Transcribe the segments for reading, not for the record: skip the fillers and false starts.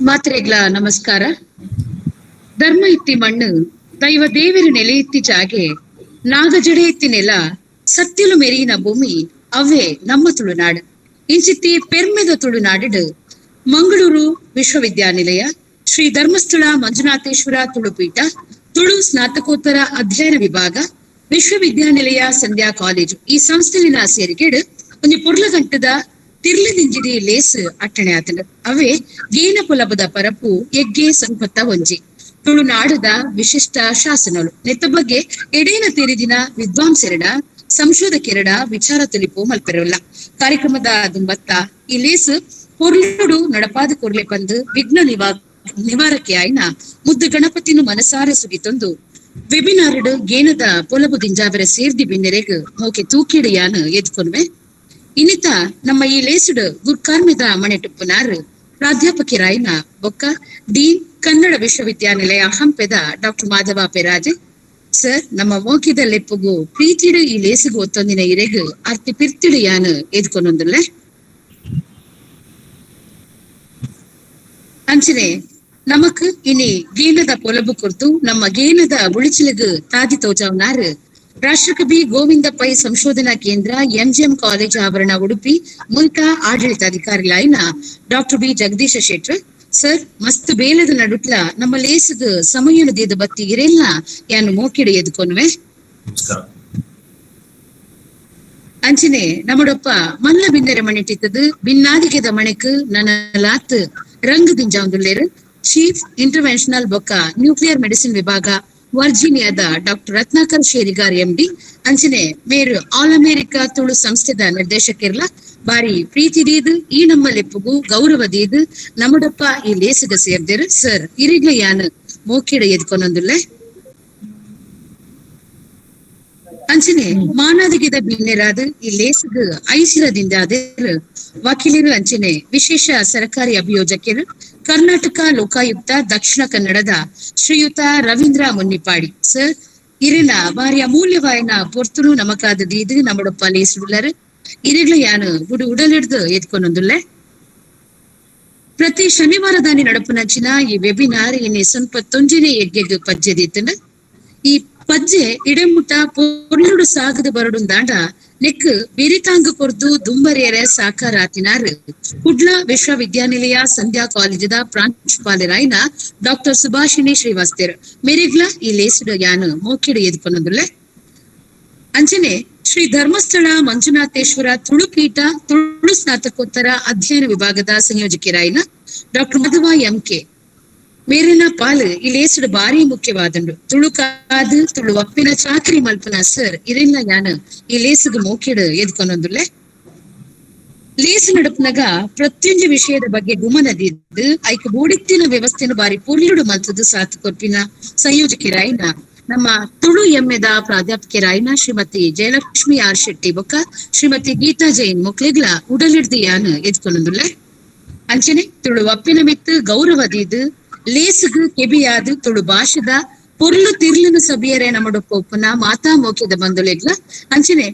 ಮಾತ್ರೆಗ್ಲ ನಮಸ್ಕಾರ. ಧರ್ಮ ಇತ್ತಿ ಮಣ್ಣು ದೈವ ದೇವಿರು ನೆಲೆ ಇತ್ತಿ ಜಾಗೆ ನಾಗಜಡೆ ಎತ್ತಿ ನೆಲ ಸತ್ಯಲು ಮೆರಿಯಿನ ಭೂಮಿ ಅವೇ ನಮ್ಮ ತುಳುನಾಡು. ಇಂಚಿತ್ತಿ ಪೆರ್ಮೆದ ತುಳುನಾಡು ಮಂಗಳೂರು ವಿಶ್ವವಿದ್ಯಾನಿಲಯ ಶ್ರೀ ಧರ್ಮಸ್ಥಳ ಮಂಜುನಾಥೇಶ್ವರ ತುಳುಪೀಠ ತುಳು ಸ್ನಾತಕೋತ್ತರ ಅಧ್ಯಯನ ವಿಭಾಗ ವಿಶ್ವವಿದ್ಯಾನಿಲಯ ಸಂಧ್ಯಾ ಕಾಲೇಜು ಈ ಸಂಸ್ಥೆಲಿನ ಸೇರಿಕೆಡು ಒಂದು ಪುರ್ಲಗಂಟದ ತಿರ್ಲಿದಿಂಜಿದಿ ಲೇಸ್ ಅಟ್ಟಣೆ ಆತನು ಅವೇ ಗೇನ ಪುಲಬದ ಪರಪು ಎಗ್ಗೆ ಸಂಪತ್ತ ಒಂಜಿ ತುಳುನಾಡದ ವಿಶಿಷ್ಟ ಶಾಸನಗಳು ನೆತ್ತ ಬಗ್ಗೆ ಎಡೇನ ತಿರಿದಿನ ವಿದ್ವಾಂಸರಡ ಸಂಶೋಧಕರಡ ವಿಚಾರ ತುಲಿಪು ಮಲ್ಪೆರಲ್ಲ ಕಾರ್ಯಕ್ರಮದ ದುಂಬತ್ತ ಈ ಲೇಸ್ ಪೊರ್ಲುಡು ನಡಪಾದ ಕೊರ್ಲೆ ಬಂದು ವಿಘ್ನ ನಿವಾರಕ್ಕೆ ಆಯ್ನ ಮುದ್ದು ಗಣಪತಿನು ಮನಸಾರೆ ಸುಗಿತೊಂದು ವೆಬಿನಾರ್ಡ್ ಗೇನದ ಪೊಲಬು ದಿಂಜಾವರ ಸೇರ್ದಿ ಬಿನ್ನೆರೆಗ್ ಮೋಕೆ ತೂಕಿಡಿಯಾನು ಎದ್ಕೊನ್ವೆ ಇನ್ನಿತ ನಮ್ಮ ಈ ಲೇಸುಡು ಗುರ್ಕಾರ್ಮೆದ ಮನೆಟುಪ್ಪುನಾರು ಪ್ರಾಧ್ಯಾಪಕರಾಯ್ನ ಬೊಕ್ಕ ಡೀನ್ ಕನ್ನಡ ವಿಶ್ವವಿದ್ಯಾನಿಲಯ ಹಂಪೆದ ಡಾಕ್ಟರ್ ಮಾಧವ ಪೆರಾಜೆ ಸರ್ ನಮ್ಮ ಮೋಕಿದ ಲೆಪ್ಪುಗು ಪ್ರೀತಿಡು ಈ ಲೇಸುಗು ಒತ್ತೊಂದಿನ ಇರೆಗು ಅರ್ತಿ ಪಿರ್ತಿಡು ಯಾನು ಎದ್ಕೊನೊಂದುಲ್ಲೆ ಅಂಚನೆ ನಮಕ್ ಇನಿ ಗೇನದ ಪೊಲಬು ಕುರ್ತು ನಮ್ಮ ಗೇನದ ಉಳಿಚಿಲಗು ತಾದಿ ತೋಜಾವ್ನಾರು ರಾಷ್ಟ್ರಕವಿ ಗೋವಿಂದ ಪೈ ಸಂಶೋಧನಾ ಕೇಂದ್ರ ಎಂಜಿಎಂ ಕಾಲೇಜ್ ಆವರಣ ಉಡುಪಿ ಮುಲ್ಕ ಆಡಳಿತಾಧಿಕಾರಿಲಾಯ್ನ ಡಾಕ್ಟರ್ ಬಿ ಜಗದೀಶ ಶೆಟ್ರ್ ಸರ್ ಮಸ್ತ್ ಬೇಲದ ನಡುಟ್ಲ ನಮ್ಮ ಲೇಸದ ಸಮಯನು ದೇದ ಬತ್ತಿ ಇರೆಲ್ಲ ಯಾನು ಮೋಕಿಡು ಎದ್ಕೊನ್ವೆ ಅಂಚನೆ ನಮ್ಮಡೊಪ್ಪ ಮಲ್ಲ ಬಿನ್ನೆರೆ ಮಣಿಟ್ಟಿತ್ತದು ಭಿನ್ನಾದಿಗೆದ ಮಣೆಕ್ ನನ್ನ ಲಾತ್ ರಂಗ್ ದಿಂಜಾಂದುಲ್ಲೇರು ಚೀಫ್ ಇಂಟರ್ವೆನ್ಷನಲ್ ಬೊಕ್ಕ ನ್ಯೂಕ್ಲಿಯರ್ ಮೆಡಿಸಿನ್ ವಿಭಾಗ ವರ್ಜೀನಿಯಾದ ಡಾಕ್ಟರ್ ರತ್ನಾಕರ್ ಶೇರಿಗಾರ್ ಎಂಡಿ ಅಂಚನೆ ಮೇರು ಆಲ್ ಅಮೆರಿಕಾ ತುಳು ಸಂಸ್ಥೆದ ನಿರ್ದೇಶಕರ್ಲ ಬಾರಿ ಪ್ರೀತಿ ದೀದು ಈ ನಮ್ಮ ಲೆಪ್ಪುಗು ಗೌರವ ದೀದು ನಮ್ಮಡಪ್ಪ ಈ ಲೇಸಗ ಸೇರ್ದೇರು ಸರ್ ಇರಿಗ್ಲ ಯಾನು ಮೋಕಿಡ ಎದ್ಕೊನೊಂದುಲ್ಲೆ ಅಂಚನೆ ಮಾನಾದಿಗೆದ ಬಿನ್ನೆರಾದು ಈ ಲೇಸಗ ಐಸಿರದಿಂದ ಅದೇರು ವಕೀಲರು ಅಂಚನೆ ವಿಶೇಷ ಸರ್ಕಾರಿ ಅಭಿಯೋಜಕರು ಕರ್ನಾಟಕ ಲೋಕಾಯುಕ್ತ ದಕ್ಷಿಣ ಕನ್ನಡದ ಶ್ರೀಯುತ ರವೀಂದ್ರ ಮುನ್ನಿಪಾಡಿ ಸರ್ ಇರಿನ ಬಾರಿ ಅಮೂಲ್ಯವಾಯನ ಪೊರ್ತುನು ನಮಕಾದ ದೀದು ನಮ್ಮಡೊಪ್ಪ ಲೇಸುಳ್ಳರು ಇರಿಗ್ಲ ಯಾನು ಬುಡು ಉಡಲಿಡ್ದು ಎದ್ಕೊನೊಂದುಲ್ಲೆ ಪ್ರತಿ ಶನಿವಾರದಾನಿ ನಡಪುನಂಚಿನ ಈ ವೆಬಿನಾರ್ ಇನ್ನೆ ಸ್ವಲ್ಪ ತೊಂಜಿನೆ ಎಗ್ಗೆಗ್ ಪಜ್ಜೆದೀತನು ಈ ಪಜ್ಜೆ ಇಡೆಮುಟ ಪೊರ್ಲುಡು ಸಾಗದ ಬರಡುಂದಾಂಡ ನೆಕ್ ಬಿರಿತಾಂಗ ಕೊರ್ದು ದುಂಬರಿಯರೆ ಸಾಕಾರಾತಿನಾರ್ ಕುಡ್ಲ ವಿಶ್ವವಿದ್ಯಾನಿಲಯ ಸಂಧ್ಯಾ ಕಾಲೇಜದ ಪ್ರಾಂಶುಪಾಲರಾಯ್ನ ಡಾಕ್ಟರ್ ಸುಭಾಷಿಣಿ ಶ್ರೀವಾಸ್ತೇರ್ ಮೆರಿಗ್ಲ ಈ ಲೇಸುಡು ಯಾನು ಮೋಕಿಡು ಎದ್ಕೊನೊಂದುಲ್ಲೆ ಅಂಚನೆ ಶ್ರೀ ಧರ್ಮಸ್ಥಳ ಮಂಜುನಾಥೇಶ್ವರ ತುಳುಪೀಠ ತುಳು ಸ್ನಾತಕೋತ್ತರ ಅಧ್ಯಯನ ವಿಭಾಗದ ಸಂಯೋಜಕರಾಯ್ನ ಡಾಕ್ಟರ್ ಮಾಧವ ಎಂಕೆ ಮೇರಿನ ಪಾಲು ಈ ಲೇಸುಡು ಬಾರಿ ಮುಖ್ಯವಾದಂಡು ತುಳುಕಾದು ತುಳು ಒಪ್ಪಿನ ಚಾಕರಿ ಮಲ್ಪನ ಸರ್ ಇರೆಲ್ಲ ಯಾನು ಈ ಲೇಸುಗು ಮೋಕಿಡು ಎದ್ಕೊನೊಂದುಲ್ಲೆ ಲೇಸು ನಡುಪನಾಗ ಪ್ರತಿಯೊಂದು ವಿಷಯದ ಬಗ್ಗೆ ಗುಮನದಿದ್ದು ಐಕ ಬೂಡಿತ್ತಿನ ವ್ಯವಸ್ಥೆನ ಬಾರಿ ಪುರ್ಲುಡು ಮಲ್ತದು ಸಾತು ಕೊರ್ಪಿನ ಸಂಯೋಜಕರಾಯ್ನ ನಮ್ಮ ತುಳು ಎಮ್ಮೆದ ಪ್ರಾಧ್ಯಾಪಕರಾಯ್ನ ಶ್ರೀಮತಿ ಜಯಲಕ್ಷ್ಮಿ ಆರ್ ಶೆಟ್ಟಿ ಬೊಕ್ಕ ಶ್ರೀಮತಿ ಗೀತಾ ಜೈನ್ ಮೊಕ್ಲೆಗ್ಲ ಉಡಲಿಡ್ದು ಯಾನು ಎದ್ಕೊನೊಂದುಲ್ಲೆ ಅಂಚನೆ ತುಳು ಒಪ್ಪಿನ ಮಿತ್ತು ಗೌರವದಿದ್ದು ಲೇಸುಗು ಕೆಬಿಯಾದು ತುಳು ಭಾಷದ ಪೊರ್ಲು ತಿರ್ಲಿನ ಸಬಿಯರೆ ನಮ್ಮಡೊಪ್ಪ ಒಪ್ಪನ ಮಾತಾ ಮೋಕೆದ ಬಂದುಲೆಗ್ಲ ಅಂಚನೆ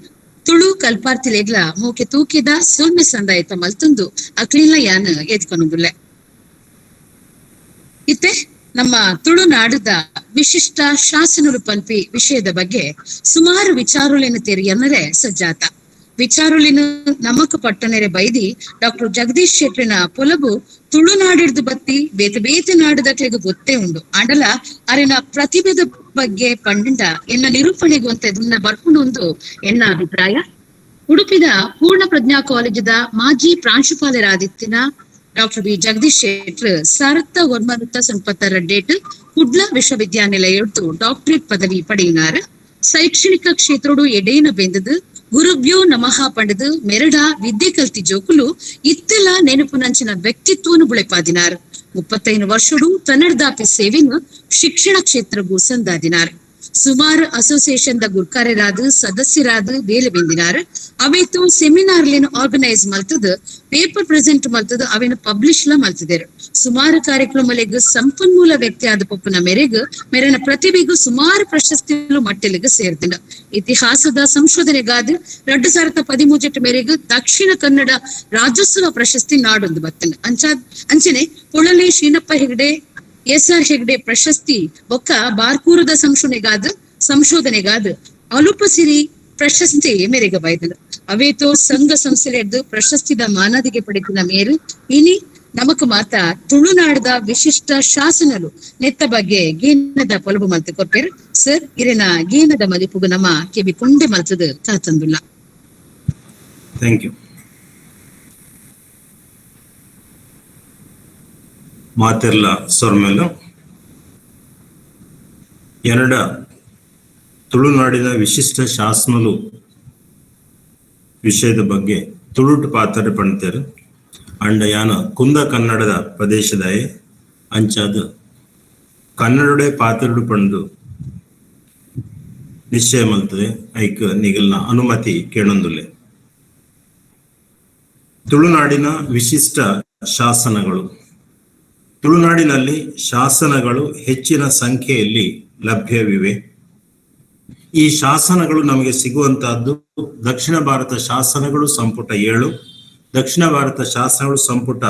ತುಳು ಕಲ್ಪಾರ್ತಿಲೆಗ್ಲ ಮೋಕೆ ತೂಕಿದ ಸೊನ್ನೆ ಸಂದಾಯತ ಮಲ್ತುಂದು ಅಕ್ಲಿಲ್ಲ ಯಾನು ಎದ್ಕೊನೊಂದುಲ್ಲೆ ಇತ್ತೆ ನಮ್ಮ ತುಳುನಾಡದ ವಿಶಿಷ್ಟ ಶಾಸನರು ಪನ್ಪಿ ವಿಷಯದ ಬಗ್ಗೆ ಸುಮಾರು ವಿಚಾರುಲಿನ ತೆರಿಯನ್ನರೆ ಸಜ್ಜಾತ ವಿಚಾರುಲಿನ ನಮಕ್ ಪಟ್ಟನೆರೆ ಬೈದಿ ಡಾಕ್ಟರ್ ಜಗದೀಶ್ ಶೆಟ್ರಿನ ಪೊಲಬು ತುಳುನಾಡಿಡ್ದು ಬತ್ತಿ ಬೇತೆ ಬೇತೆ ನಾಡುದಕ್ಲೆಗ್ ಗೊತ್ತೇ ಉಂಡು ಆಂಡಲ ಅರೆನ ಪ್ರತಿಭೆದ ಬಗ್ಗೆ ಪಂಡಿಂಡ ಎನ್ನ ನಿರೂಪಣೆಗೂ ಅಂತ ಇದನ್ನ ಬರ್ಕೊಂಡು ಎನ್ನ ಅಭಿಪ್ರಾಯ ಉಡುಪಿದ ಪೂರ್ಣ ಪ್ರಜ್ಞಾ ಕಾಲೇಜದ ಮಾಜಿ ಪ್ರಾಂಶುಪಾಲರಾದಿತ್ತಿನ ಡಾಕ್ಟರ್ ಬಿ ಜಗದೀಶ್ ಶೆಟ್ರ್ ಸಾರತ್ತ ಒರ್ಮರುತ್ತ ಸಂಪತ್ತರ ಡೇಟ್ ಕುಡ್ಲ ವಿಶ್ವವಿದ್ಯಾನಿಲಯ ಡಾಕ್ಟರೇಟ್ ಪದವಿ ಪಡೆಯಿನಾರ್ ಶೈಕ್ಷಣಿಕ ಕ್ಷೇತ್ರಡು ಎಡೇನ ಬೆಂದದು ಗುರುಭ್ಯೋ ನಮಃ ಪಂಡದು ಮೆರಡ ವಿದ್ಯೆ ಕಲ್ತಿ ಜೋಕುಲು ಇತ್ತೆಲ್ಲ ನೆನಪುನಂಚಿನ ವ್ಯಕ್ತಿತ್ವನು ಬುಳೆಪಾದಿನಾರ್ 35 ವರ್ಷಡು ಕನ್ನಡದಾಪಿ ಸೇವೆನು ಶಿಕ್ಷಣ ಕ್ಷೇತ್ರಗೂ ಸಂದಾದಿನಾರ್ ಸುಮಾರು ಅಸೋಸಿಯೇಷನ್ ದ ಗುರ್ಕಾರರಾದು ಸದಸ್ಯರಾದು ಬೇಲೆ ಬೆಂದಿನಾರು ಅವೇತು ಸೆಮಿನಾರ್ಲೇನು ಆರ್ಗನೈಸ್ ಮಲ್ತದ ಪೇಪರ್ ಪ್ರೆಸೆಂಟ್ ಮಲ್ತದ ಅವೇನು ಪಬ್ಲಿಷ್ ಲ ಮಲ್ತಿದ್ದೇರು ಸುಮಾರು ಕಾರ್ಯಕ್ರಮಲೆಗ್ ಸಂಪನ್ಮೂಲ ವ್ಯಕ್ತಿ ಆದ ಪೊಪ್ಪನ ಮೇರೆಗ್ ಮೇರನ ಪ್ರತಿಭೆಗೂ ಸುಮಾರು ಪ್ರಶಸ್ತಿಗಳು ಮಟ್ಟಲಿಗೆ ಸೇರ್ತಿಂಡ ಇತಿಹಾಸದ ಸಂಶೋಧನೆಗಾದ 2013 ಮೇರೆಗ್ ದಕ್ಷಿಣ ಕನ್ನಡ ರಾಜ್ಯೋತ್ಸವ ಪ್ರಶಸ್ತಿ ನಾಡೊಂದು ಬತ್ತಂಡ ಅಂಚನೆ ಪೊಳಲಿ ಶ್ರೀನಪ್ಪ ಹೆಗ್ಡೆ SR ಹೆಗ್ಡೆ ಪ್ರಶಸ್ತಿ ಬೊಕ್ಕ ಬಾರ್ಕೂರದ ಸಂಶೋಧನೆಗಾದ ಅಲುಪಸಿರಿ ಪ್ರಶಸ್ತಿ ಮೇರೆಗೆ ಬೈದಲ್ಲ ಅವೇತೋ ಸಂಘ ಸಂಸ್ಥೆಲೆಡ್ದು ಪ್ರಶಸ್ತಿದ ಮಾನದಿಗೆ ಪಡೆದಿನ ಮೇರು ಇನಿ ನಮಕ್ ಮಾತ ತುಳುನಾಡದ ವಿಶಿಷ್ಟ ಶಾಸನಲು ನೆತ್ತ ಬಗ್ಗೆ ಗೇನದ ಪೊಲಬು ಮಲ್ತು ಕೊಟ್ಟೇರು ಸರ್ ಇರೆನ ಗೇನದ ಮದಿಪುಗು ನಮ್ಮ ಕೆಬಿ ಪುಂಡೆ ಮಲ್ತದ ತಾತಂದುಲ್ಲ. Thank you. ಮಾತೆರ್ಲ ಸೊರ್ಮೆಲು ಎರಡ ತುಳುನಾಡಿನ ವಿಶಿಷ್ಟ ಶಾಸನಲು ವಿಷಯದ ಬಗ್ಗೆ ತುಳುಟು ಪಾತ್ರೆ ಪಣ್ತೇರು ಅಂಡ ಯಾನ ಕುಂದ ಕನ್ನಡದ ಪ್ರದೇಶದಾಯೆ ಅಂಚಾದ ಕನ್ನಡಡೆ ಪಾತ್ರೆಡು ಪಂಡು ನಿಶ್ಚಯ ಮಲ್ತದೆ ಐಕ್ ನಿಗಲ್ನ ಅನುಮತಿ ಕೇಳೊಂದುಲ್ಲೆ. ತುಳುನಾಡಿನ ವಿಶಿಷ್ಟ ಶಾಸನಗಳು. ತುಳುನಾಡಿನಲ್ಲಿ ಶಾಸನಗಳು ಹೆಚ್ಚಿನ ಸಂಖ್ಯೆಯಲ್ಲಿ ಲಭ್ಯವಿವೆ. ಈ ಶಾಸನಗಳು ನಮಗೆ ಸಿಗುವಂತಹದ್ದು ದಕ್ಷಿಣ ಭಾರತ ಶಾಸನಗಳು ಸಂಪುಟ 7, ದಕ್ಷಿಣ ಭಾರತ ಶಾಸನಗಳು ಸಂಪುಟ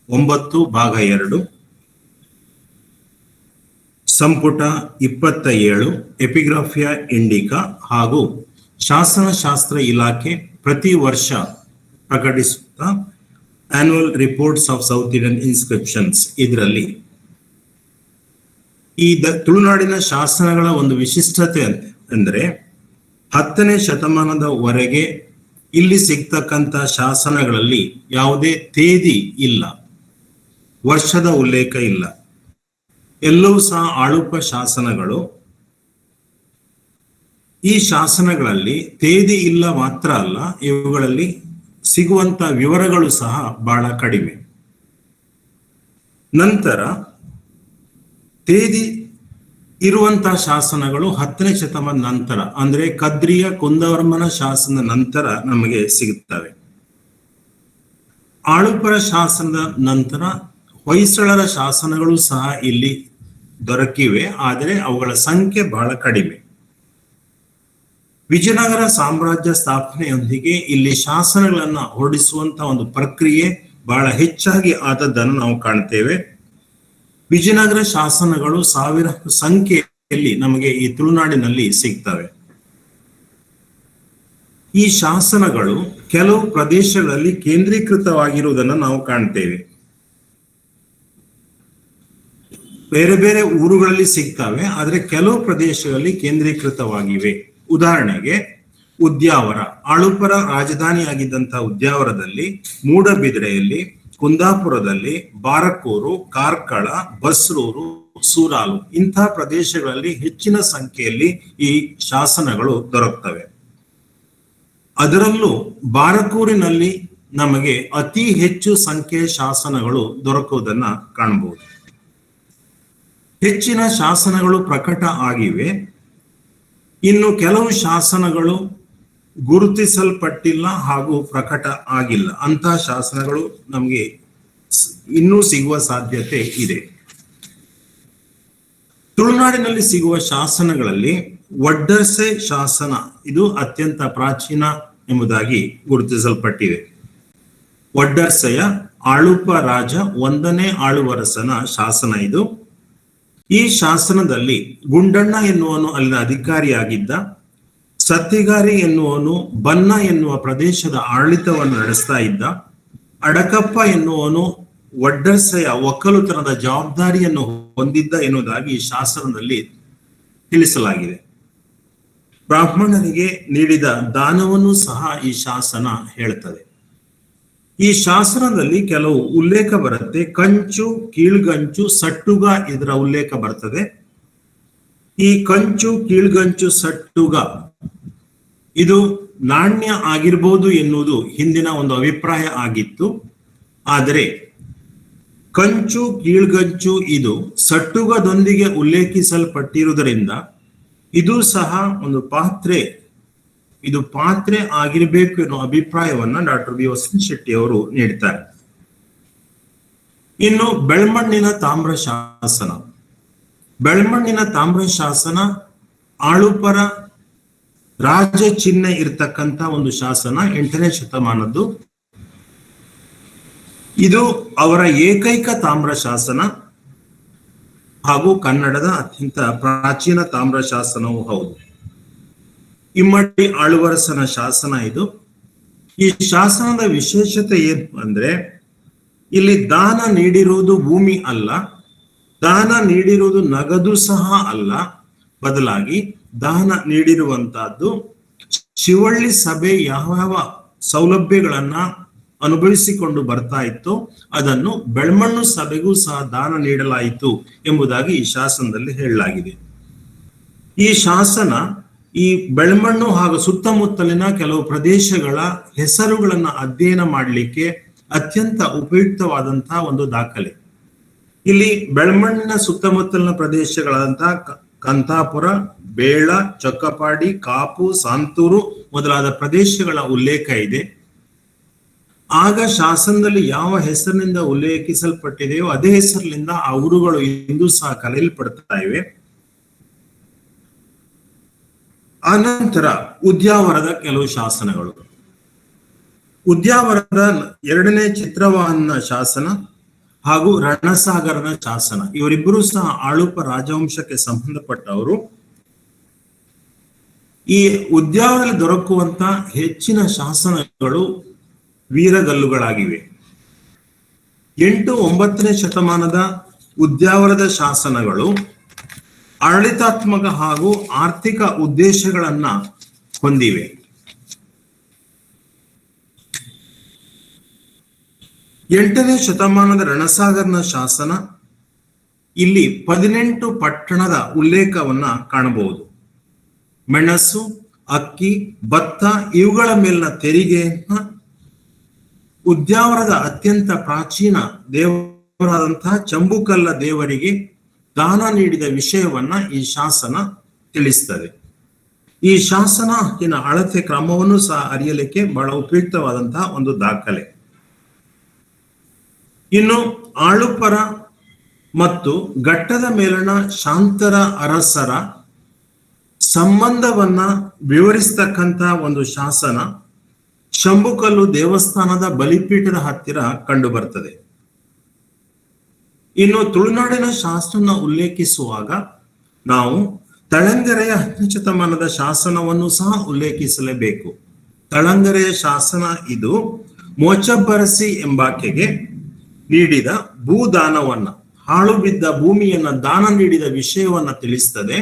9 ಭಾಗ 2, ಸಂಪುಟ 27 ಎಪಿಗ್ರಾಫಿಯಾ ಇಂಡಿಕಾ ಹಾಗೂ ಶಾಸನಶಾಸ್ತ್ರ ಇಲಾಖೆ ಪ್ರತಿ ವರ್ಷ ಪ್ರಕಟಿಸುತ್ತಾ annual reports of South Indian inscriptions ಇದರಲ್ಲಿ ಈ ತುಳುನಾಡಿನ ಶಾಸನಗಳ ಒಂದು ವಿಶಿಷ್ಟತೆ ಅಂದ್ರೆ 10ನೇ ಶತಮಾನದವರೆಗೆ ಇಲ್ಲಿ ಸಿಗ್ತಕ್ಕಂಥ ಶಾಸನಗಳಲ್ಲಿ ಯಾವುದೇ ತೇದಿ ಇಲ್ಲ, ವರ್ಷದ ಉಲ್ಲೇಖ ಇಲ್ಲ. ಎಲ್ಲವೂ ಸಹ ಆಳುಪ ಶಾಸನಗಳು. ಈ ಶಾಸನಗಳಲ್ಲಿ ತೇದಿ ಇಲ್ಲ ಮಾತ್ರ ಅಲ್ಲ, ಇವುಗಳಲ್ಲಿ ಸಿಗುವಂತ ವಿವರಗಳು ಸಹ ಬಹಳ ಕಡಿಮೆ. ನಂತರ ತೇದಿ ಇರುವಂತಹ ಶಾಸನಗಳು 10ನೇ ಶತಮಾನ ನಂತರ ಅಂದ್ರೆ ಕದ್ರಿಯ ಕುಂದವರ್ಮನ ಶಾಸನ ನಂತರ ನಮಗೆ ಸಿಗುತ್ತವೆ. ಆಳುಪರ ಶಾಸನದ ನಂತರ ಹೊಯ್ಸಳರ ಶಾಸನಗಳು ಸಹ ಇಲ್ಲಿ ದೊರಕಿವೆ, ಆದರೆ ಅವುಗಳ ಸಂಖ್ಯೆ ಬಹಳ ಕಡಿಮೆ. ವಿಜಯನಗರ ಸಾಮ್ರಾಜ್ಯ ಸ್ಥಾಪನೆಯೊಂದಿಗೆ ಇಲ್ಲಿ ಶಾಸನಗಳನ್ನ ಹೊರಡಿಸುವಂತ ಒಂದು ಪ್ರಕ್ರಿಯೆ ಬಹಳ ಹೆಚ್ಚಾಗಿ ಆದದ್ದನ್ನು ನಾವು ಕಾಣ್ತೇವೆ. ವಿಜಯನಗರ ಶಾಸನಗಳು 1000 ಸಂಖ್ಯೆಯಲ್ಲಿ ನಮಗೆ ಈ ತುಳುನಾಡಿನಲ್ಲಿ ಸಿಗ್ತವೆ. ಈ ಶಾಸನಗಳು ಕೆಲವು ಪ್ರದೇಶಗಳಲ್ಲಿ ಕೇಂದ್ರೀಕೃತವಾಗಿರುವುದನ್ನು ನಾವು ಕಾಣ್ತೇವೆ. ಬೇರೆ ಬೇರೆ ಊರುಗಳಲ್ಲಿ ಸಿಗ್ತವೆ, ಆದರೆ ಕೆಲವು ಪ್ರದೇಶಗಳಲ್ಲಿ ಕೇಂದ್ರೀಕೃತವಾಗಿವೆ. ಉದಾಹರಣೆಗೆ ಉದ್ಯಾವರ, ಆಳುಪರ ರಾಜಧಾನಿಯಾಗಿದ್ದಂತಹ ಉದ್ಯಾವರದಲ್ಲಿ, ಮೂಡಬಿದಿರೆಯಲ್ಲಿ, ಕುಂದಾಪುರದಲ್ಲಿ, ಬಾರಕೂರು, ಕಾರ್ಕಳ, ಬಸ್ರೂರು, ಸೂರಾಲು ಇಂತಹ ಪ್ರದೇಶಗಳಲ್ಲಿ ಹೆಚ್ಚಿನ ಸಂಖ್ಯೆಯಲ್ಲಿ ಈ ಶಾಸನಗಳು ದೊರಕ್ತವೆ. ಅದರಲ್ಲೂ ಬಾರಕೂರಿನಲ್ಲಿ ನಮಗೆ ಅತಿ ಹೆಚ್ಚು ಸಂಖ್ಯೆಯ ಶಾಸನಗಳು ದೊರಕುವುದನ್ನ ಕಾಣಬಹುದು. ಹೆಚ್ಚಿನ ಶಾಸನಗಳು ಪ್ರಕಟ ಆಗಿವೆ. ಇನ್ನು ಕೆಲವು ಶಾಸನಗಳು ಗುರುತಿಸಲ್ಪಟ್ಟಿಲ್ಲ ಹಾಗೂ ಪ್ರಕಟ ಆಗಿಲ್ಲ. ಅಂತಹ ಶಾಸನಗಳು ನಮಗೆ ಇನ್ನೂ ಸಿಗುವ ಸಾಧ್ಯತೆ ಇದೆ. ತುಳುನಾಡಿನಲ್ಲಿ ಸಿಗುವ ಶಾಸನಗಳಲ್ಲಿ ವಡ್ಡರ್ಸೆ ಶಾಸನ ಇದು ಅತ್ಯಂತ ಪ್ರಾಚೀನ ಎಂಬುದಾಗಿ ಗುರುತಿಸಲ್ಪಟ್ಟಿವೆ. ವಡ್ಡರ್ಸೆಯ ಆಳುಪ ರಾಜ 1ನೇ ಆಳುವರಸನ ಶಾಸನ ಇದು. ಈ ಶಾಸನದಲ್ಲಿ ಗುಂಡಣ್ಣ ಎನ್ನುವನು ಅಲ್ಲಿನ ಅಧಿಕಾರಿಯಾಗಿದ್ದ. ಸತ್ತಿಗಾರಿ ಎನ್ನುವನು ಬನ್ನ ಎನ್ನುವ ಪ್ರದೇಶದ ಆಡಳಿತವನ್ನು ನಡೆಸ್ತಾ ಇದ್ದ. ಅಡಕಪ್ಪ ಎನ್ನುವನು ವಡ್ಡರ್ಸೆಯ ಒಕ್ಕಲುತನದ ಜವಾಬ್ದಾರಿಯನ್ನು ಹೊಂದಿದ್ದ ಎನ್ನುವುದಾಗಿ ಈ ಶಾಸನದಲ್ಲಿ ತಿಳಿಸಲಾಗಿದೆ. ಬ್ರಾಹ್ಮಣರಿಗೆ ನೀಡಿದ ದಾನವನ್ನು ಸಹ ಈ ಶಾಸನ ಹೇಳ್ತದೆ. ಈ ಶಾಸನದಲ್ಲಿ ಕೆಲವು ಉಲ್ಲೇಖ ಬರುತ್ತೆ. ಕಂಚು, ಕೀಳ್ಗಂಚು, ಸಟ್ಟುಗ ಇದರ ಉಲ್ಲೇಖ ಬರ್ತದೆ. ಈ ಕಂಚು, ಕೀಳ್ಗಂಚು, ಸಟ್ಟುಗ ಇದು ನಾಣ್ಯ ಆಗಿರ್ಬೋದು ಎನ್ನುವುದು ಹಿಂದಿನ ಒಂದು ಅಭಿಪ್ರಾಯ ಆಗಿತ್ತು. ಆದರೆ ಕಂಚು, ಕೀಳ್ಗಂಚು ಇದು ಸಟ್ಟುಗದೊಂದಿಗೆ ಉಲ್ಲೇಖಿಸಲ್ಪಟ್ಟಿರುವುದರಿಂದ ಇದು ಸಹ ಒಂದು ಪಾತ್ರೆ, ಇದು ಪಾತ್ರೆ ಆಗಿರ್ಬೇಕು ಎನ್ನುವ ಅಭಿಪ್ರಾಯವನ್ನ ಡಾಕ್ಟರ್ ಬಿ ವಸಂತ್ ಶೆಟ್ಟಿ ಅವರು ನೀಡ್ತಾರೆ. ಇನ್ನು ಬೆಳ್ಮಣ್ಣಿನ ತಾಮ್ರ ಶಾಸನ. ಬೆಳ್ಮಣ್ಣಿನ ತಾಮ್ರ ಶಾಸನ ಆಳುಪರ ರಾಜ ಚಿಹ್ನೆ ಇರ್ತಕ್ಕಂಥ ಒಂದು ಶಾಸನ, 8ನೇ ಶತಮಾನದ್ದು. ಇದು ಅವರ ಏಕೈಕ ತಾಮ್ರ ಶಾಸನ ಹಾಗೂ ಕನ್ನಡದ ಅತ್ಯಂತ ಪ್ರಾಚೀನ ತಾಮ್ರ ಶಾಸನವೂ ಹೌದು. ಇಮ್ಮಡಿ ಆಳುವರಸನ ಶಾಸನ ಇದು. ಈ ಶಾಸನದ ವಿಶೇಷತೆ ಏನು ಅಂದ್ರೆ, ಇಲ್ಲಿ ದಾನ ನೀಡಿರುವುದು ಭೂಮಿ ಅಲ್ಲ, ದಾನ ನೀಡಿರುವುದು ನಗದು ಸಹ ಅಲ್ಲ, ಬದಲಾಗಿ ದಾನ ನೀಡಿರುವಂತಹದ್ದು ಶಿವಳ್ಳಿ ಸಭೆ ಯಾವ ಸೌಲಭ್ಯಗಳನ್ನ ಅನುಭವಿಸಿಕೊಂಡು ಬರ್ತಾ ಇತ್ತು ಅದನ್ನು ಬೆಳ್ಮಣ್ಣು ಸಭೆಗೂ ಸಹ ದಾನ ನೀಡಲಾಯಿತು ಎಂಬುದಾಗಿ ಈ ಶಾಸನದಲ್ಲಿ ಹೇಳಲಾಗಿದೆ. ಈ ಶಾಸನ ಈ ಬೆಳ್ಮಣ್ಣು ಹಾಗೂ ಸುತ್ತಮುತ್ತಲಿನ ಕೆಲವು ಪ್ರದೇಶಗಳ ಹೆಸರುಗಳನ್ನ ಅಧ್ಯಯನ ಮಾಡಲಿಕ್ಕೆ ಅತ್ಯಂತ ಉಪಯುಕ್ತವಾದಂತಹ ಒಂದು ದಾಖಲೆ. ಇಲ್ಲಿ ಬೆಳ್ಮಣ್ಣಿನ ಸುತ್ತಮುತ್ತಲಿನ ಪ್ರದೇಶಗಳಾದಂತಹ ಕಂತಾಪುರ, ಬೇಳ, ಚೊಕ್ಕಪಾಡಿ, ಕಾಪು, ಸಾಂತೂರು ಮೊದಲಾದ ಪ್ರದೇಶಗಳ ಉಲ್ಲೇಖ ಇದೆ. ಆಗ ಶಾಸನದಲ್ಲಿ ಯಾವ ಹೆಸರಿನಿಂದ ಉಲ್ಲೇಖಿಸಲ್ಪಟ್ಟಿದೆಯೋ ಅದೇ ಹೆಸರಿನಿಂದ ಆ ಊರುಗಳು ಇಂದು ಸಹ ಕರೆಯಲ್ಪಡ್ತಾ ಇವೆ. ಅನಂತರ ಉದ್ಯಾವರದ ಕೆಲವು ಶಾಸನಗಳು. ಉದ್ಯಾವರದ 2ನೇ ಚಿತ್ರವಾಹನ ಶಾಸನ ಹಾಗೂ ರಣಸಾಗರನ ಶಾಸನ, ಇವರಿಬ್ಬರೂ ಸಹ ಆಳುಪ ರಾಜವಂಶಕ್ಕೆ ಸಂಬಂಧಪಟ್ಟವರು. ಈ ಉದ್ಯಾವರದಲ್ಲಿ ದೊರಕುವಂತ ಹೆಚ್ಚಿನ ಶಾಸನಗಳು ವೀರಗಲ್ಲುಗಳಾಗಿವೆ. 8, 9ನೇ ಶತಮಾನದ ಉದ್ಯಾವರದ ಶಾಸನಗಳು ಆಡಳಿತಾತ್ಮಕ ಹಾಗೂ ಆರ್ಥಿಕ ಉದ್ದೇಶಗಳನ್ನ ಹೊಂದಿವೆ. 8ನೇ ಶತಮಾನದ ರಣಸಾಗರನ ಶಾಸನ, ಇಲ್ಲಿ 18 ಪಟ್ಟಣದ ಉಲ್ಲೇಖವನ್ನ ಕಾಣಬಹುದು. ಮೆಣಸು, ಅಕ್ಕಿ, ಭತ್ತ ಇವುಗಳ ಮೇಲಿನ ತೆರಿಗೆಯನ್ನ ಉದ್ಯಾವರದ ಅತ್ಯಂತ ಪ್ರಾಚೀನ ದೇವರಾದಂತಹ ಚಂಬುಕಲ್ಲ ದೇವರಿಗೆ ದಾನ ನೀಡಿದ ವಿಷಯವನ್ನ ಈ ಶಾಸನ ತಿಳಿಸ್ತದೆ. ಈ ಶಾಸನ ಅಳತೆ ಕ್ರಮವನ್ನು ಸಹ ಅರಿಯಲಿಕ್ಕೆ ಬಹಳ ಉಪಯುಕ್ತವಾದಂತಹ ಒಂದು ದಾಖಲೆ. ಇನ್ನು ಆಳುಪರ ಮತ್ತು ಘಟ್ಟದ ಮೇಲಣ ಶಾಂತರ ಅರಸರ ಸಂಬಂಧವನ್ನ ವಿವರಿಸ್ತಕ್ಕಂತ ಒಂದು ಶಾಸನ ಶಂಭುಕಲ್ಲು ದೇವಸ್ಥಾನದ ಬಲಿಪೀಠದ ಹತ್ತಿರ ಕಂಡು ಬರ್ತದೆ. ಇನ್ನು ತುಳುನಾಡಿನ ಶಾಸನ ಉಲ್ಲೇಖಿಸುವಾಗ ನಾವು ತಳಂಗೆರೆಯ 10ನೇ ಶತಮಾನದ ಶಾಸನವನ್ನು ಸಹ ಉಲ್ಲೇಖಿಸಲೇಬೇಕು. ತಳಂಗೆರೆಯ ಶಾಸನ ಇದು ಮೋಚಬ್ಬರಸಿ ಎಂಬಾಕೆಗೆ ನೀಡಿದ ಭೂದಾನವನ್ನ, ಹಾಳು ಬಿದ್ದ ಭೂಮಿಯನ್ನ ದಾನ ನೀಡಿದ ವಿಷಯವನ್ನ ತಿಳಿಸ್ತದೆ.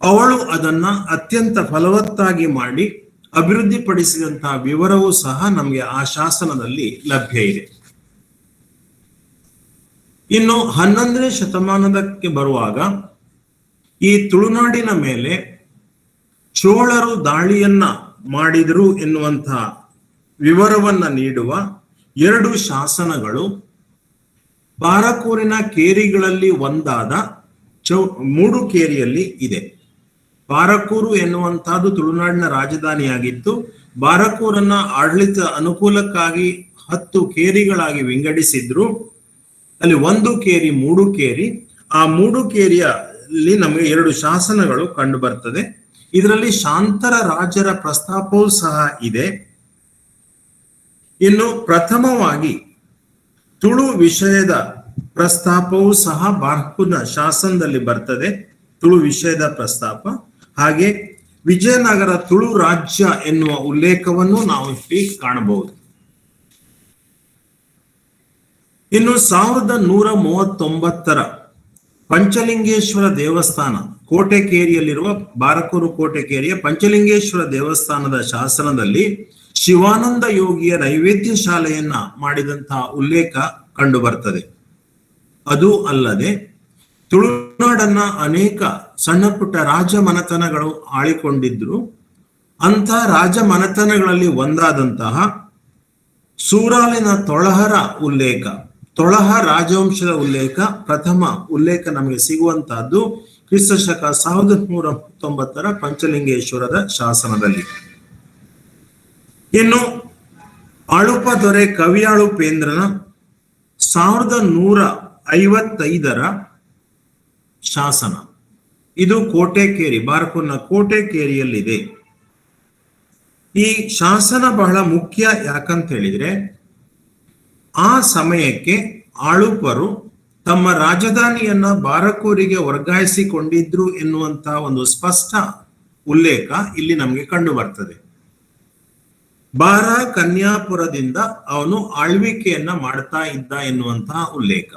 ಅವಳು ಅದನ್ನ ಅತ್ಯಂತ ಫಲವತ್ತಾಗಿ ಮಾಡಿ ಅಭಿವೃದ್ಧಿಪಡಿಸಿದಂತಹ ವಿವರವೂ ಸಹ ನಮಗೆ ಆ ಶಾಸನದಲ್ಲಿ ಲಭ್ಯ ಇದೆ. ಇನ್ನು 11ನೇ ಶತಮಾನದಕ್ಕೆ ಬರುವಾಗ ಈ ತುಳುನಾಡಿನ ಮೇಲೆ ಚೋಳರು ದಾಳಿಯನ್ನ ಮಾಡಿದರು ಎನ್ನುವಂತಹ ವಿವರವನ್ನ ನೀಡುವ 2 ಶಾಸನಗಳು ಬಾರಕೂರಿನ ಕೇರಿಗಳಲ್ಲಿ ಒಂದಾದ ಮೂಡುಕೇರಿಯಲ್ಲಿ ಇದೆ. ಬಾರಕೂರು ಎನ್ನುವಂತಹದ್ದು ತುಳುನಾಡಿನ ರಾಜಧಾನಿಯಾಗಿತ್ತು. ಬಾರಕೂರನ್ನ ಆಡಳಿತ ಅನುಕೂಲಕ್ಕಾಗಿ 10 ಕೇರಿಗಳಾಗಿ ವಿಂಗಡಿಸಿದ್ರು. ಅಲ್ಲಿ 1 ಕೇರಿ ಮೂಡುಕೇರಿ. ಆ ಮೂಡುಕೇರಿಯಲ್ಲಿ ನಮಗೆ 2 ಶಾಸನಗಳು ಕಂಡು ಬರ್ತದೆ. ಇದರಲ್ಲಿ ಶಾಂತರ ರಾಜರ ಪ್ರಸ್ತಾಪವೂ ಸಹ ಇದೆ. ಇನ್ನು ಪ್ರಥಮವಾಗಿ ತುಳು ವಿಷಯದ ಪ್ರಸ್ತಾಪವೂ ಸಹ ಬಾರಕೂರಿನ ಶಾಸನದಲ್ಲಿ ಬರ್ತದೆ, ತುಳು ವಿಷಯದ ಪ್ರಸ್ತಾಪ. ಹಾಗೆ ವಿಜಯನಗರ ತುಳು ರಾಜ್ಯ ಎನ್ನುವ ಉಲ್ಲೇಖವನ್ನು ನಾವು ಇಲ್ಲಿ ಕಾಣಬಹುದು. ಇನ್ನು 1139ರ ಪಂಚಲಿಂಗೇಶ್ವರ ದೇವಸ್ಥಾನ ಕೋಟೆಕೇರಿಯಲ್ಲಿರುವ ಬಾರಕೂರು ಕೋಟೆಕೇರಿಯ ಪಂಚಲಿಂಗೇಶ್ವರ ದೇವಸ್ಥಾನದ ಶಾಸನದಲ್ಲಿ ಶಿವಾನಂದ ಯೋಗಿಯ ನೈವೇದ್ಯ ಶಾಲೆಯನ್ನ ಮಾಡಿದಂತಹ ಉಲ್ಲೇಖ ಕಂಡು ಬರ್ತದೆ. ಅದು ಅಲ್ಲದೆ ತುಳುನಾಡನ್ನ ಅನೇಕ ಸಣ್ಣ ಪುಟ್ಟ ರಾಜ ಮನೆತನಗಳು ಆಳಿಕೊಂಡಿದ್ರು. ಅಂಥ ರಾಜ ಮನೆತನಗಳಲ್ಲಿ ಒಂದಾದಂತಹ ಸೂರಾಲಿನ ತೊಳಹರ ಉಲ್ಲೇಖ, ತೊಳಹ ರಾಜವಂಶದ ಉಲ್ಲೇಖ, ಪ್ರಥಮ ಉಲ್ಲೇಖ ನಮಗೆ ಸಿಗುವಂತಹದ್ದು ಕ್ರಿಸ್ತಶಕ 1119 ಪಂಚಲಿಂಗೇಶ್ವರದ ಶಾಸನದಲ್ಲಿ. ಇನ್ನು ಆಳುಪ ದೊರೆ ಕವಿಯಾಳುಪೇಂದ್ರನ 1155 ಶಾಸನ. ಇದು ಕೋಟೆಕೇರಿ, ಬಾರ್ಕೂರ್ನ ಕೋಟೆಕೇರಿಯಲ್ಲಿದೆ. ಈ ಶಾಸನ ಬಹಳ ಮುಖ್ಯ. ಯಾಕಂತ ಹೇಳಿದ್ರೆ ಆ ಸಮಯಕ್ಕೆ ಆಳುಪರು ತಮ್ಮ ರಾಜಧಾನಿಯನ್ನ ಬಾರಕೂರಿಗೆ ವರ್ಗಾಯಿಸಿಕೊಂಡಿದ್ರು ಎನ್ನುವಂತಹ ಒಂದು ಸ್ಪಷ್ಟ ಉಲ್ಲೇಖ ಇಲ್ಲಿ ನಮಗೆ ಕಂಡು ಬರ್ತದೆ. ಬಾರ ಕನ್ಯಾಪುರದಿಂದ ಅವನು ಆಳ್ವಿಕೆಯನ್ನ ಮಾಡ್ತಾ ಇದ್ದ ಎನ್ನುವಂತಹ ಉಲ್ಲೇಖ.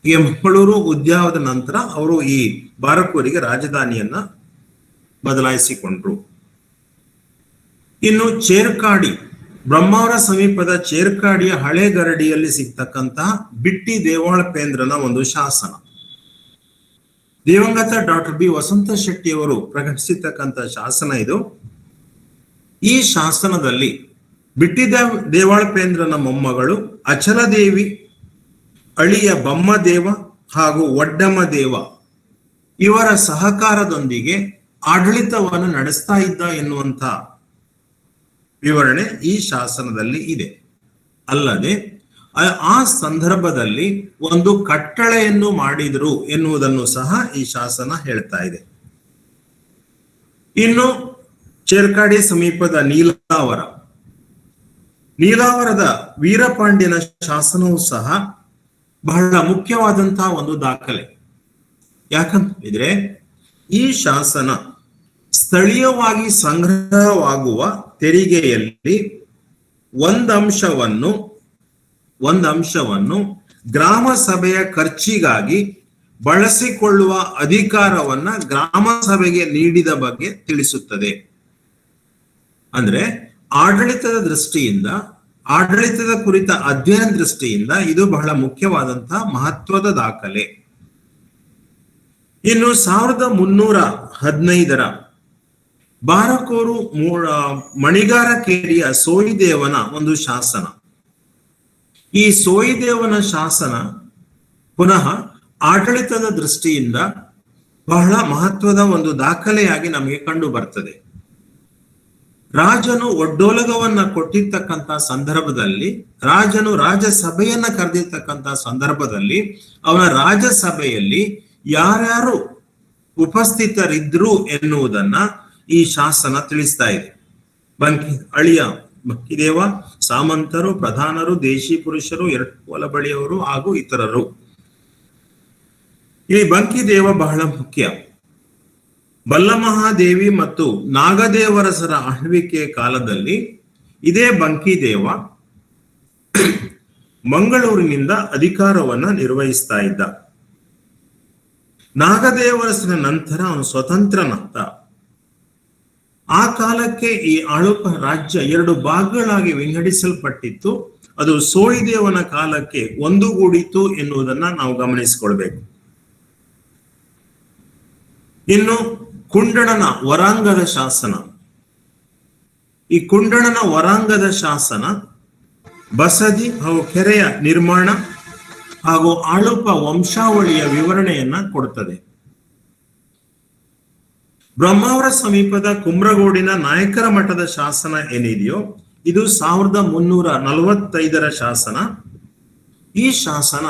ಈ ಮಂಗಳೂರು ಉದ್ಯಾನದ ನಂತರ ಅವರು ಈ ಬಾರಕೂರಿಗೆ ರಾಜಧಾನಿಯನ್ನ ಬದಲಾಯಿಸಿಕೊಂಡ್ರು. ಇನ್ನು ಚೇರ್ಕಾಡಿ, ಬ್ರಹ್ಮಾವರ ಸಮೀಪದ ಚೇರ್ಕಾಡಿಯ ಹಳೆ ಗರಡಿಯಲ್ಲಿ ಸಿಗ್ತಕ್ಕಂತಹ ಬಿಟ್ಟಿ ದೇವಾಳಪೇಂದ್ರನ ಒಂದು ಶಾಸನ. ದಿವಂಗತ ಡಾಕ್ಟರ್ ಬಿ ವಸಂತ ಶೆಟ್ಟಿ ಅವರು ಪ್ರಕಟಿಸಿರ್ತಕ್ಕಂಥ ಶಾಸನ ಇದು. ಈ ಶಾಸನದಲ್ಲಿ ಬಿಟ್ಟಿ ದೇವಾಳಪೇಂದ್ರನ ಮೊಮ್ಮಗಳು ಅಚಲದೇವಿ, ಅಳಿಯ ಬಮ್ಮದೇವ ಹಾಗೂ ಒಡ್ಡಮ್ಮದೇವ ಇವರ ಸಹಕಾರದೊಂದಿಗೆ ಆಡಳಿತವನ್ನು ನಡೆಸ್ತಾ ಇದ್ದ ಎನ್ನುವಂತ ವಿವರಣೆ ಈ ಶಾಸನದಲ್ಲಿ ಇದೆ. ಅಲ್ಲದೆ ಆ ಸಂದರ್ಭದಲ್ಲಿ ಒಂದು ಕಟ್ಟಳೆಯನ್ನು ಮಾಡಿದರು ಎನ್ನುವುದನ್ನು ಸಹ ಈ ಶಾಸನ ಹೇಳ್ತಾ ಇದೆ. ಇನ್ನು ಚೇರ್ಕಾಡಿ ಸಮೀಪದ ನೀಲಾವರದ ವೀರಪಾಂಡ್ಯನ ಶಾಸನವೂ ಸಹ ಬಹಳ ಮುಖ್ಯವಾದಂತಹ ಒಂದು ದಾಖಲೆ. ಯಾಕಂತಿದ್ರೆ ಈ ಶಾಸನ ಸ್ಥಳೀಯವಾಗಿ ಸಂಗ್ರಹವಾಗುವ ತೆರಿಗೆಯಲ್ಲಿ ಒಂದಂಶವನ್ನು ಗ್ರಾಮ ಸಭೆಯ ಖರ್ಚಿಗಾಗಿ ಬಳಸಿಕೊಳ್ಳುವ ಅಧಿಕಾರವನ್ನ ಗ್ರಾಮ ಸಭೆಗೆ ನೀಡಿದ ಬಗ್ಗೆ ತಿಳಿಸುತ್ತದೆ. ಅಂದ್ರೆ ಆಡಳಿತದ ದೃಷ್ಟಿಯಿಂದ, ಆಡಳಿತದ ಕುರಿತ ಅಧ್ಯಯನ ದೃಷ್ಟಿಯಿಂದ ಇದು ಬಹಳ ಮುಖ್ಯವಾದಂತಹ ಮಹತ್ವದ ದಾಖಲೆ. ಇನ್ನು 1315 ಬಾರಕೂರು ಮಣಿಗಾರಕೇರಿಯ ಸೋಯಿದೇವನ ಒಂದು ಶಾಸನ. ಈ ಸೋಯಿದೇವನ ಶಾಸನ ಪುನಃ ಆಡಳಿತದ ದೃಷ್ಟಿಯಿಂದ ಬಹಳ ಮಹತ್ವದ ಒಂದು ದಾಖಲೆಯಾಗಿ ನಮಗೆ ಕಂಡು ಬರ್ತದೆ. ರಾಜನು ಒಡ್ಡೋಲಗವನ್ನ ಕೊಟ್ಟಿರ್ತಕ್ಕಂಥ ಸಂದರ್ಭದಲ್ಲಿ, ರಾಜನು ರಾಜಸಭೆಯನ್ನ ಕರೆದಿರ್ತಕ್ಕಂಥ ಸಂದರ್ಭದಲ್ಲಿ ಅವನ ರಾಜಸಭೆಯಲ್ಲಿ ಯಾರ್ಯಾರು ಉಪಸ್ಥಿತರಿದ್ರು ಎನ್ನುವುದನ್ನ ಈ ಶಾಸನ ತಿಳಿಸ್ತಾ ಇದೆ. ಅಳಿಯ ಬಂಕಿದೇವ, ಸಾಮಂತರು, ಪ್ರಧಾನರು, ದೇಶಿ ಪುರುಷರು, ಒಲಬಳಿಯವರು ಹಾಗೂ ಇತರರು. ಈ ಬಂಕಿದೇವ ಬಹಳ ಮುಖ್ಯ. ಬಲ್ಲಮಹಾದೇವಿ ಮತ್ತು ನಾಗದೇವರಸರ ಆಳ್ವಿಕೆಯ ಕಾಲದಲ್ಲಿ ಇದೇ ಬಂಕಿದೇವ ಮಂಗಳೂರಿನಿಂದ ಅಧಿಕಾರವನ್ನ ನಿರ್ವಹಿಸ್ತಾ ಇದ್ದ. ನಾಗದೇವರಸನ ನಂತರ ಅವನು ಸ್ವತಂತ್ರನಾದ. ಆ ಕಾಲಕ್ಕೆ ಈ ಆಳುಪ ರಾಜ್ಯ 2 ಭಾಗಗಳಾಗಿ ವಿಂಗಡಿಸಲ್ಪಟ್ಟಿತ್ತು. ಅದು ಸೋಯಿದೇವನ ಕಾಲಕ್ಕೆ ಒಂದುಗೂಡಿತು ಎನ್ನುವುದನ್ನ ನಾವು ಗಮನಿಸಿಕೊಳ್ಬೇಕು. ಇನ್ನು ಕುಂಡಣನ ವರಾಂಗದ ಶಾಸನ. ಈ ಕುಂಡಣನ ವರಾಂಗದ ಶಾಸನ ಬಸದಿ ಹಾಗೂ ಕೆರೆಯ ನಿರ್ಮಾಣ ಹಾಗೂ ಆಳುಪ ವಂಶಾವಳಿಯ ವಿವರಣೆಯನ್ನ ಕೊಡುತ್ತದೆ. ಬ್ರಹ್ಮಾವರ ಸಮೀಪದ ಕುಮ್ರಗೋಡಿನ ನಾಯಕರ ಮಠದ ಶಾಸನ ಏನಿದೆಯೋ ಇದು 1345 ಶಾಸನ. ಈ ಶಾಸನ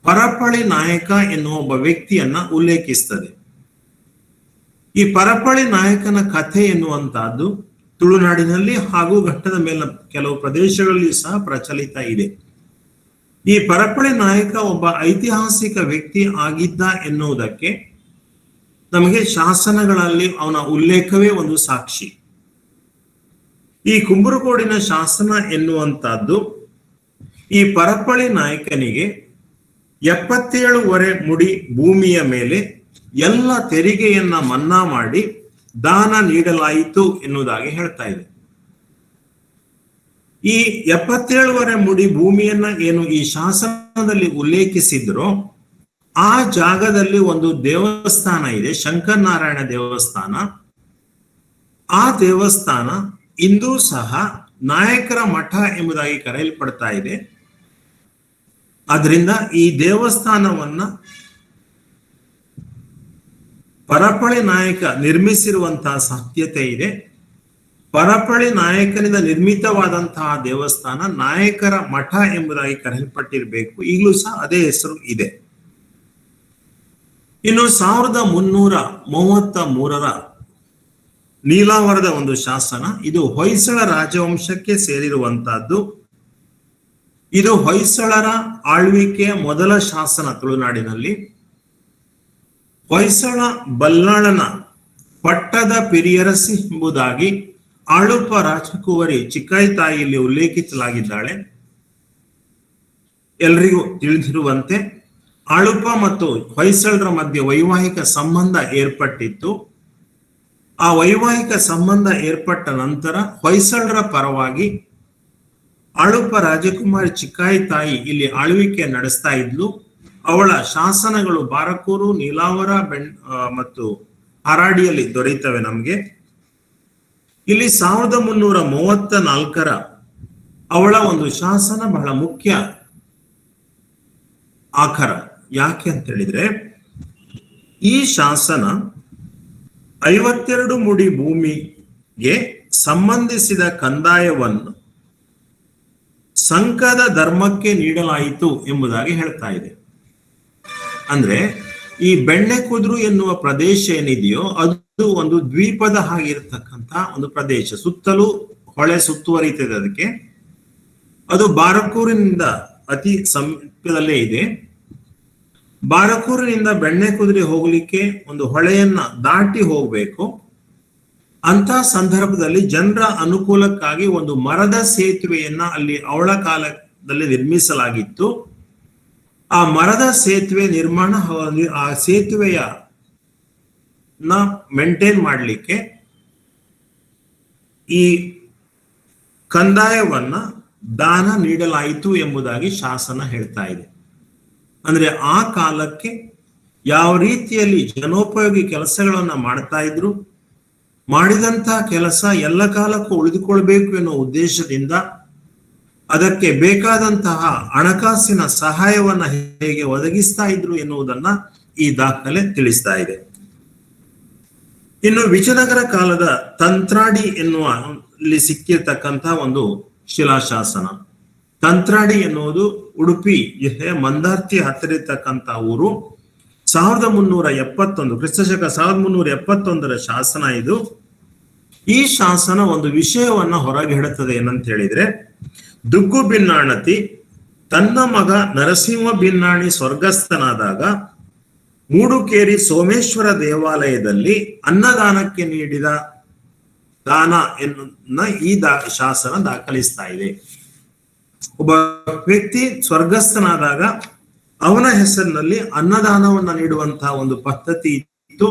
ಪರಪಳಿ ನಾಯಕ ಎನ್ನುವ ಒಬ್ಬ ವ್ಯಕ್ತಿಯನ್ನ ಉಲ್ಲೇಖಿಸ್ತದೆ. ಈ ಪರಪಳಿ ನಾಯಕನ ಕಥೆ ಎನ್ನುವಂತಹದ್ದು ತುಳುನಾಡಿನಲ್ಲಿ ಹಾಗೂ ಘಟ್ಟದ ಮೇಲೆ ಕೆಲವು ಪ್ರದೇಶಗಳಲ್ಲಿ ಸಹ ಪ್ರಚಲಿತ ಇದೆ. ಈ ಪರಪಳಿ ನಾಯಕ ಒಬ್ಬ ಐತಿಹಾಸಿಕ ವ್ಯಕ್ತಿ ಆಗಿದ್ದ ಎನ್ನುವುದಕ್ಕೆ ನಮಗೆ ಶಾಸನಗಳಲ್ಲಿ ಅವನ ಉಲ್ಲೇಖವೇ ಒಂದು ಸಾಕ್ಷಿ. ಈ ಕುಂಬರಗೋಡಿನ ಶಾಸನ ಎನ್ನುವಂತಹದ್ದು ಈ ಪರಪಳಿ ನಾಯಕನಿಗೆ 77 ಮುಡಿ ಭೂಮಿಯ ಮೇಲೆ ಎಲ್ಲ ತೆರಿಗೆಯನ್ನ ಮನ್ನಾ ಮಾಡಿ ದಾನ ನೀಡಲಾಯಿತು ಎನ್ನುವುದಾಗಿ ಹೇಳ್ತಾ ಇದೆ. ಈ 77 ಮುಡಿ ಭೂಮಿಯನ್ನ ಏನು ಈ ಶಾಸನದಲ್ಲಿ ಉಲ್ಲೇಖಿಸಿದ್ರೋ ಆ ಜಾಗದಲ್ಲಿ ಒಂದು ದೇವಸ್ಥಾನ ಇದೆ, ಶಂಕರನಾರಾಯಣ ದೇವಸ್ಥಾನ. ಆ ದೇವಸ್ಥಾನ ಇಂದೂ ಸಹ ನಾಯಕರ ಮಠ ಎಂಬುದಾಗಿ ಕರೆಯಲ್ಪಡ್ತಾ ಇದೆ. ಅದರಿಂದ ಈ ದೇವಸ್ಥಾನವನ್ನ ಪರಪಳಿ ನಾಯಕ ನಿರ್ಮಿಸಿರುವಂತಹ ಸಾಧ್ಯತೆ ಇದೆ. ಪರಪಳಿ ನಾಯಕನಿಂದ ನಿರ್ಮಿತವಾದಂತಹ ದೇವಸ್ಥಾನ ನಾಯಕರ ಮಠ ಎಂಬುದಾಗಿ ಕರೆಯಲ್ಪಟ್ಟಿರಬೇಕು. ಈಗಲೂ ಸಹ ಅದೇ ಹೆಸರು ಇದೆ. ಇನ್ನು 1333 ನೀಲಾವರದ ಒಂದು ಶಾಸನ, ಇದು ಹೊಯ್ಸಳ ರಾಜವಂಶಕ್ಕೆ ಸೇರಿರುವಂತಹದ್ದು. ಇದು ಹೊಯ್ಸಳರ ಆಳ್ವಿಕೆಯ ಮೊದಲ ಶಾಸನ ತುಳುನಾಡಿನಲ್ಲಿ. ಹೊಯ್ಸಳ ಬಲ್ಲಾಳನ ಪಟ್ಟದ ಪಿರಿಯರಸಿ ಎಂಬುದಾಗಿ ಆಳುಪ ರಾಜಕುವರಿ ಚಿಕ್ಕಾಯಿತಾಯಿಯಲ್ಲಿ ಉಲ್ಲೇಖಿಸಲಾಗಿದ್ದಾಳೆ. ಎಲ್ರಿಗೂ ತಿಳಿದಿರುವಂತೆ ಆಳುಪ ಮತ್ತು ಹೊಯ್ಸಳರ ಮಧ್ಯೆ ವೈವಾಹಿಕ ಸಂಬಂಧ ಏರ್ಪಟ್ಟಿತ್ತು. ಆ ವೈವಾಹಿಕ ಸಂಬಂಧ ಏರ್ಪಟ್ಟ ನಂತರ ಹೊಯ್ಸಳರ ಪರವಾಗಿ ಆಳುಪ ರಾಜಕುಮಾರಿ ಚಿಕ್ಕಾಯಿತಾಯಿ ಇಲ್ಲಿ ಆಳ್ವಿಕೆ ನಡೆಸ್ತಾ ಇದ್ಲು. ಅವಳ ಶಾಸನಗಳು ಬಾರಕೂರು, ನೀಲಾವರ, ಮತ್ತು ಹರಾಡಿಯಲ್ಲಿ ದೊರೆಯುತ್ತವೆ ನಮ್ಗೆ. ಇಲ್ಲಿ 1334 ಅವಳ ಒಂದು ಶಾಸನ ಬಹಳ ಮುಖ್ಯ ಆಖರ. ಯಾಕೆ ಅಂತ ಹೇಳಿದ್ರೆ, ಈ ಶಾಸನ 52 ಮುಡಿ ಭೂಮಿಗೆ ಸಂಬಂಧಿಸಿದ ಕಂದಾಯವನ್ನು ಸಂಕದ ಧರ್ಮಕ್ಕೆ ನೀಡಲಾಯಿತು ಎಂಬುದಾಗಿ ಹೇಳ್ತಾ ಇದೆ. ಅಂದ್ರೆ ಈ ಬೆಣ್ಣೆಕುದ್ರು ಎನ್ನುವ ಪ್ರದೇಶ ಏನಿದೆಯೋ ಅದು ಒಂದು ದ್ವೀಪದ ಹಾಗಿರ್ತಕ್ಕಂಥ ಒಂದು ಪ್ರದೇಶ. ಸುತ್ತಲೂ ಹೊಳೆ ಸುತ್ತುವರಿತದೆ ಅದಕ್ಕೆ. ಅದು ಬಾರಕೂರಿನಿಂದ ಅತಿ ಸಮೀಪದಲ್ಲೇ ಇದೆ. ಬಾರಕೂರಿನಿಂದ ಬೆಣ್ಣೆಕುದುರೆ ಹೋಗ್ಲಿಕ್ಕೆ ಒಂದು ಹೊಳೆಯನ್ನ ದಾಟಿ ಹೋಗ್ಬೇಕು. ಅಂತ ಸಂದರ್ಭದಲ್ಲಿ ಜನರ ಅನುಕೂಲಕ್ಕಾಗಿ ಒಂದು ಮರದ ಸೇತುವೆಯನ್ನ ಅಲ್ಲಿ ಅವಳ ಕಾಲದಲ್ಲಿ ನಿರ್ಮಿಸಲಾಗಿತ್ತು. ಆ ಮರದ ಸೇತುವೆ ನಿರ್ಮಾಣ, ಆ ಸೇತುವೆಯ ಮೇಂಟೈನ್ ಮಾಡಲಿಕ್ಕೆ ಈ ಕಂದಾಯವನ್ನ ದಾನ ನೀಡಲಾಯಿತು ಎಂಬುದಾಗಿ ಶಾಸನ ಹೇಳ್ತಾ ಇದೆ. ಅಂದ್ರೆ ಆ ಕಾಲಕ್ಕೆ ಯಾವ ರೀತಿಯಲ್ಲಿ ಜನೋಪಯೋಗಿ ಕೆಲಸಗಳನ್ನ ಮಾಡ್ತಾ ಇದ್ರು, ಮಾಡಿದಂತಹ ಕೆಲಸ ಎಲ್ಲ ಕಾಲಕ್ಕೂ ಉಳಿದುಕೊಳ್ಬೇಕು ಎನ್ನುವ ಉದ್ದೇಶದಿಂದ ಅದಕ್ಕೆ ಬೇಕಾದಂತಹ ಹಣಕಾಸಿನ ಸಹಾಯವನ್ನ ಹೇಗೆ ಒದಗಿಸ್ತಾ ಇದ್ರು ಎನ್ನುವುದನ್ನ ಈ ದಾಖಲೆ ತಿಳಿಸ್ತಾ ಇದೆ. ಇನ್ನು ವಿಜಯನಗರ ಕಾಲದ ತಂತ್ರಾಡಿ ಎನ್ನುವ ಇಲ್ಲಿ ಸಿಕ್ಕಿರ್ತಕ್ಕಂತಹ ಒಂದು ಶಿಲಾಶಾಸನ. ತಂತ್ರಾಡಿ ಎನ್ನುವುದು ಉಡುಪಿ ಜಿಲ್ಲೆಯ ಮಂದಾರ್ತಿ ಹತ್ತಿರ ಇರ್ತಕ್ಕಂಥ ಊರು. 1371 ಕ್ರಿಸ್ತಶಕ 1371 ಶಾಸನ ಇದು. ಈ ಶಾಸನ ಒಂದು ವಿಷಯವನ್ನ ಹೊರಗೆ ಹಿಡುತ್ತದೆ ಏನಂತ ಹೇಳಿದ್ರೆ, ದುಗ್ಗು ಬಿನ್ನಾಣತಿ ತನ್ನ ಮಗ ನರಸಿಂಹ ಬಿನ್ನಾಣಿ ಸ್ವರ್ಗಸ್ಥನಾದಾಗ ಮೂಡುಕೇರಿ ಸೋಮೇಶ್ವರ ದೇವಾಲಯದಲ್ಲಿ ಅನ್ನದಾನಕ್ಕೆ ನೀಡಿದ ದಾನ ಎನ್ನ ಈ ಶಾಸನ ದಾಖಲಿಸ್ತಾ ಇದೆ. ಒಬ್ಬ ವ್ಯಕ್ತಿ ಸ್ವರ್ಗಸ್ಥನಾದಾಗ ಅವನ ಹೆಸರಿನಲ್ಲಿ ಅನ್ನದಾನವನ್ನ ನೀಡುವಂತಹ ಒಂದು ಪದ್ಧತಿ ಇತ್ತು.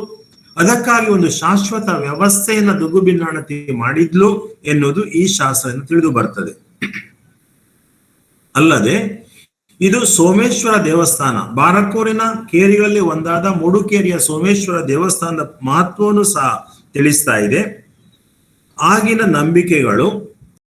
ಅದಕ್ಕಾಗಿ ಒಂದು ಶಾಶ್ವತ ವ್ಯವಸ್ಥೆಯನ್ನ ದುಗ್ಗು ಬಿನ್ನಾಣತಿ ಮಾಡಿದ್ಲು ಎನ್ನುವುದು ಈ ಶಾಸನ ತಿಳಿದು ಬರ್ತದೆ. ಅಲ್ಲದೆ ಇದು ಸೋಮೇಶ್ವರ ದೇವಸ್ಥಾನ, ಬಾರಕೂರಿನ ಕೇರಿಗಳಲ್ಲಿ ಒಂದಾದ ಮೂಡುಕೇರಿಯ ಸೋಮೇಶ್ವರ ದೇವಸ್ಥಾನದ ಮಹತ್ವವನ್ನು ಸಹ ತಿಳಿಸ್ತಾ ಇದೆ. ಆಗಿನ ನಂಬಿಕೆಗಳು